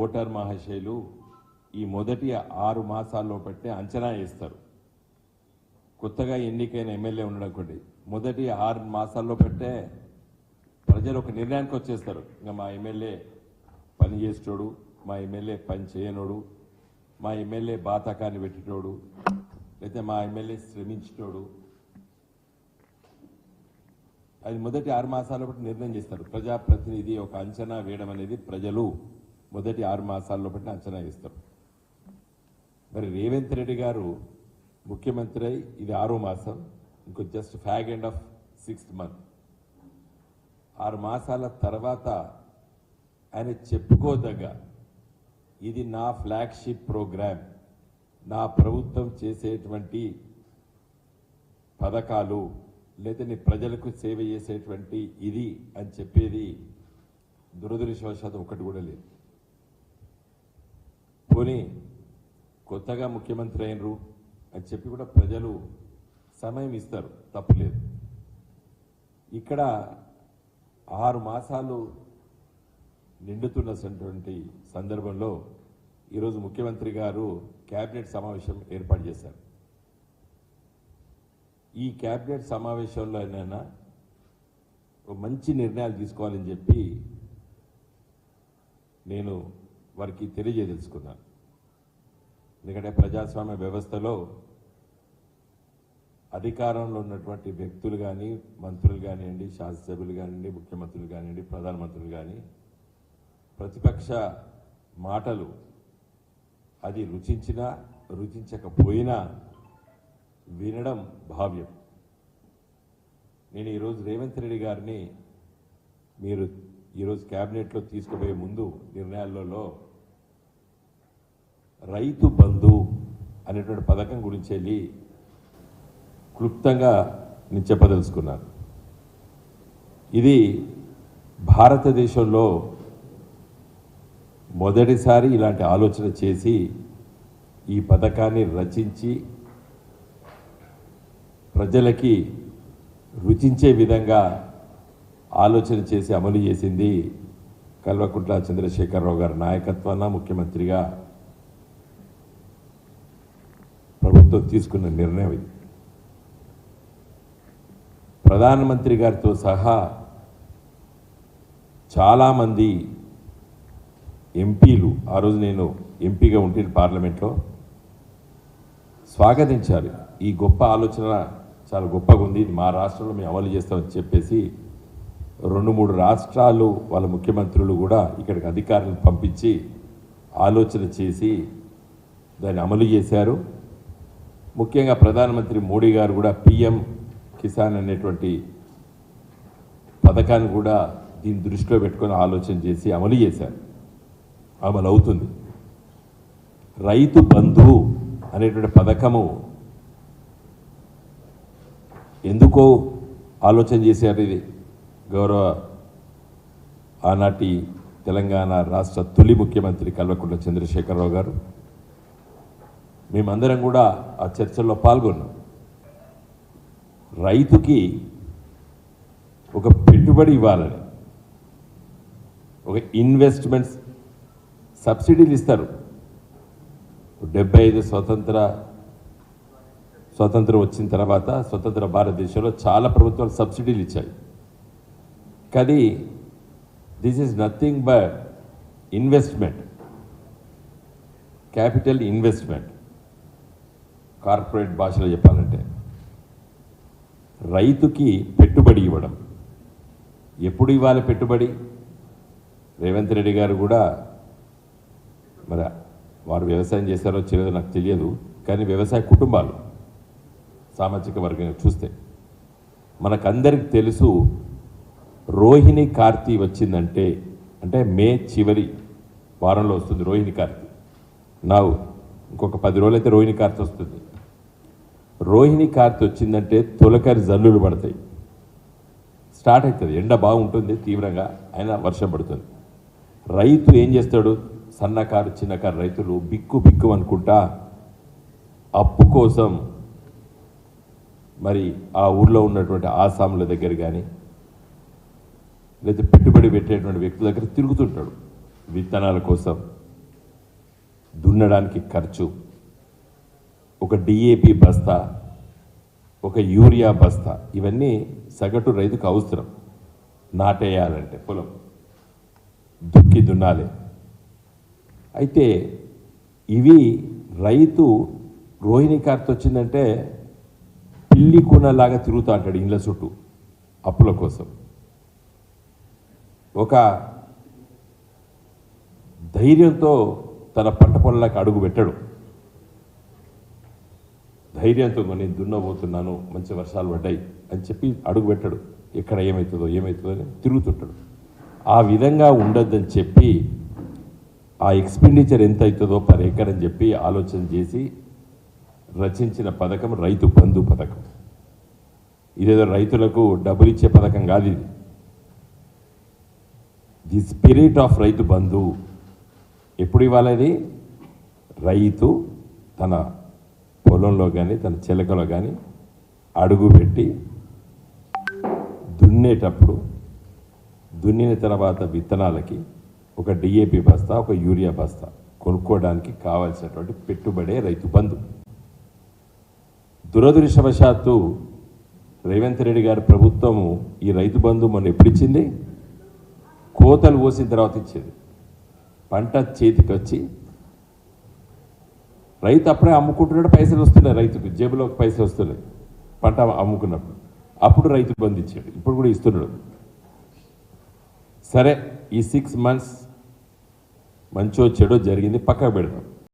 Voter మహాశయులు ఈ మొదటి 6 మాసాల్లో పట్టే అంచనా వేస్తారు. కొత్తగా ఎన్నికైన ఎమ్మెల్యే ఉండడం మొదటి 6 మాసాల్లో పట్టే ప్రజలు ఒక నిర్ణయానికి వచ్చేస్తారు. ఇంకా మా ఎమ్మెల్యే పని చేసేటోడు, మా ఎమ్మెల్యే పని చేయనోడు, మా ఎమ్మెల్యే బాతకాన్ని పెట్టేటోడు, లేకపోతే మా ఎమ్మెల్యే శ్రమించేటోడు, అది మొదటి 6 మాసాల్లో బట్టి నిర్ణయం చేస్తారు. ప్రజాప్రతినిధి ఒక అంచనా వేయడం అనేది ప్రజలు మొదటి 6 మాసాల్లో బట్టి అంచనా వేస్తారు. మరి రేవంత్ రెడ్డి గారు ముఖ్యమంత్రి అయి ఇది 6వ మాసం, ఇంకో just fag end of 6th month. 6 మాసాల తర్వాత ఆయన చెప్పుకోదగ్గ ఇది నా ఫ్లాగ్షిప్ ప్రోగ్రామ్, నా ప్రభుత్వం చేసేటువంటి పథకాలు, లేదా ప్రజలకు సేవ చేసేటువంటి ఇది అని చెప్పేది దురదృష్టవశాత్తు ఒకటి కూడా లేదు. పోనీ కొత్తగా ముఖ్యమంత్రి అయినరు అని చెప్పి కూడా ప్రజలు సమయం ఇస్తారు, తప్పులేదు. ఇక్కడ 6 మాసాలు నిండుతున్నటువంటి సందర్భంలో ఈరోజు ముఖ్యమంత్రి గారు కేబినెట్ సమావేశం ఏర్పాటు చేశారు. ఈ కేబినెట్ సమావేశంలో అయినా మంచి నిర్ణయాలు తీసుకోవాలని చెప్పి నేను వారికి తెలియజేదలుచుకున్నాను. ఎందుకంటే ప్రజాస్వామ్య వ్యవస్థలో అధికారంలో ఉన్నటువంటి వ్యక్తులు కానీ, మంత్రులు కానివ్వండి, శాసనసభ్యులు కానివ్వండి, ముఖ్యమంత్రులు కానివ్వండి, ప్రధానమంత్రులు కానీ ప్రతిపక్ష మాటలు అది రుచించినా రుచించకపోయినా వినడం భావ్యం. నేను ఈరోజు రేవంత్ రెడ్డి గారిని మీరు ఈరోజు క్యాబినెట్లో తీసుకుపోయే ముందు నిర్ణయాలలో రైతు బంధు అనేటువంటి పథకం గురించి వెళ్ళి క్లుప్తంగా నేను చెప్పదలుచుకున్నాను. ఇది భారతదేశంలో మొదటిసారి ఇలాంటి ఆలోచన చేసి ఈ పథకాన్ని రచించి ప్రజలకి రుచించే విధంగా ఆలోచన చేసి అమలు చేసింది కల్వకుంట్ల చంద్రశేఖరరావు గారి నాయకత్వాన ముఖ్యమంత్రిగా ప్రభుత్వం తీసుకున్న నిర్ణయం ఇది. ప్రధానమంత్రి గారితో సహా చాలామంది ఎంపీలు, ఆ రోజు నేను ఎంపీగా ఉంటే పార్లమెంట్లో, స్వాగతించారు. ఈ గొప్ప ఆలోచన చాలా గొప్పగా ఉంది, ఇది మా రాష్ట్రంలో మేము అమలు చేస్తామని చెప్పేసి 2-3 రాష్ట్రాలు వాళ్ళ ముఖ్యమంత్రులు కూడా ఇక్కడికి అధికారులను పంపించి ఆలోచన చేసి దాన్ని అమలు చేశారు. ముఖ్యంగా ప్రధానమంత్రి మోడీ గారు కూడా పిఎం కిసాన్ అనేటువంటి పథకాన్ని కూడా దీన్ని దృష్టిలో పెట్టుకొని ఆలోచన చేసి అమలు చేశారు, అమలు అవుతుంది. రైతు బంధు అనేటువంటి పథకము ఎందుకో ఆలోచన చేశారు. ఇది గౌరవ ఆనాటి తెలంగాణ రాష్ట్ర తొలి ముఖ్యమంత్రి కల్వకుంట్ల చంద్రశేఖరరావు గారు, మేమందరం కూడా ఆ చర్చల్లో పాల్గొన్నాం. రైతుకి ఒక పెట్టుబడి ఇవ్వాలని, ఒక ఇన్వెస్ట్మెంట్స్ సబ్సిడీలు ఇస్తారు. 75 స్వతంత్రం వచ్చిన తర్వాత స్వతంత్ర భారతదేశంలో చాలా ప్రభుత్వాలు సబ్సిడీలు ఇచ్చాయి. కానీ this is nothing but investment, capital investment. Corporate భాషలో చెప్పాలంటే రైతుకి పెట్టుబడి ఇవ్వడం. ఎప్పుడు ఇవ్వాలి పెట్టుబడి? రేవంత్ రెడ్డి గారు కూడా, మరి వారు వ్యవసాయం చేశారో చేయలేదో నాకు తెలియదు, కానీ వ్యవసాయ కుటుంబాలు సామాజిక వర్గంగా చూస్తే మనకందరికి తెలుసు, రోహిణి కార్తీ వచ్చిందంటే, అంటే మే చివరి వారంలో వస్తుంది రోహిణి కార్తీ. ఇంకొక 10 రోజులు అయితే రోహిణి కార్తీ వస్తుంది. రోహిణి కార్తీ వచ్చిందంటే తొలకరి జల్లులు పడతాయి, స్టార్ట్ అవుతుంది. ఎండ బాగుంటుంది తీవ్రంగా, అయినా వర్షం పడుతుంది. రైతు ఏం చేస్తాడు? సన్నకారు చిన్నకారు రైతులు బిక్కు బిక్కు అనుకుంటా అప్పు కోసం మరి ఆ ఊర్లో ఉన్నటువంటి ఆసాముల దగ్గర కానీ, లేదా పెట్టుబడి పెట్టేటువంటి వ్యక్తుల దగ్గర తిరుగుతుంటాడు విత్తనాల కోసం, దున్నడానికి ఖర్చు, ఒక డిఏపి బస్తా, ఒక యూరియా బస్తా, ఇవన్నీ సగటు రైతుకు అవసరం. నాటేయాలంటే పొలం దుక్కి దున్నాలి. అయితే ఇవి రైతు రోహిణి కార్తె వచ్చిందంటే పిల్లి కూనలాగా తిరుగుతూ అంటాడు ఇండ్ల చుట్టూ అప్పుల కోసం. ఒక ధైర్యంతో తన పంట పొలాలకు అడుగు పెట్టడు. ధైర్యంతో నేను దున్నబోతున్నాను, మంచి వర్షాలు పడ్డాయి అని చెప్పి అడుగు పెట్టడు. ఎక్కడ ఏమవుతుందో అని తిరుగుతుంటాడు. ఆ విధంగా ఉండొద్దని చెప్పి ఆ ఎక్స్పెండిచర్ ఎంత అవుతుందో పర్ ఎకర్ అని చెప్పి ఆలోచన చేసి రచించిన పథకం రైతు బంధు పథకం. ఇదేదో రైతులకు డబ్బులు ఇచ్చే పథకం కాదు ఇది. The spirit of Rythu Bandhu ఎప్పుడు ఇవ్వాలది? రైతు తన పొలంలో కానీ తన చిలకలో కానీ అడుగు పెట్టి దున్నేటప్పుడు, దున్నిన తర్వాత విత్తనాలకి ఒక డిఏపి బస్తా, ఒక యూరియా బస్తా కొనుక్కోవడానికి కావాల్సినటువంటి పెట్టుబడే రైతు బంధు. దురదృష్టవశాత్తు రేవంత్ రెడ్డి గారి ప్రభుత్వము ఈ రైతు బంధు మొన్న ఎప్పుడు ఇచ్చింది? కోతలు కోసిన తర్వాత ఇచ్చేది. పంట చేతికి వచ్చి రైతు అప్పుడే అమ్ముకుంటున్నాడు, పైసలు వస్తున్నాయి, రైతుకు జేబులోకి పైసలు వస్తున్నాయి పంట అమ్ముకున్నప్పుడు. అప్పుడు రైతు బంధు ఇచ్చాడు, ఇప్పుడు కూడా ఇస్తున్నాడు. సరే, ఈ 6 months మంచో చెడో జరిగింది, పక్కకు పెడదాం.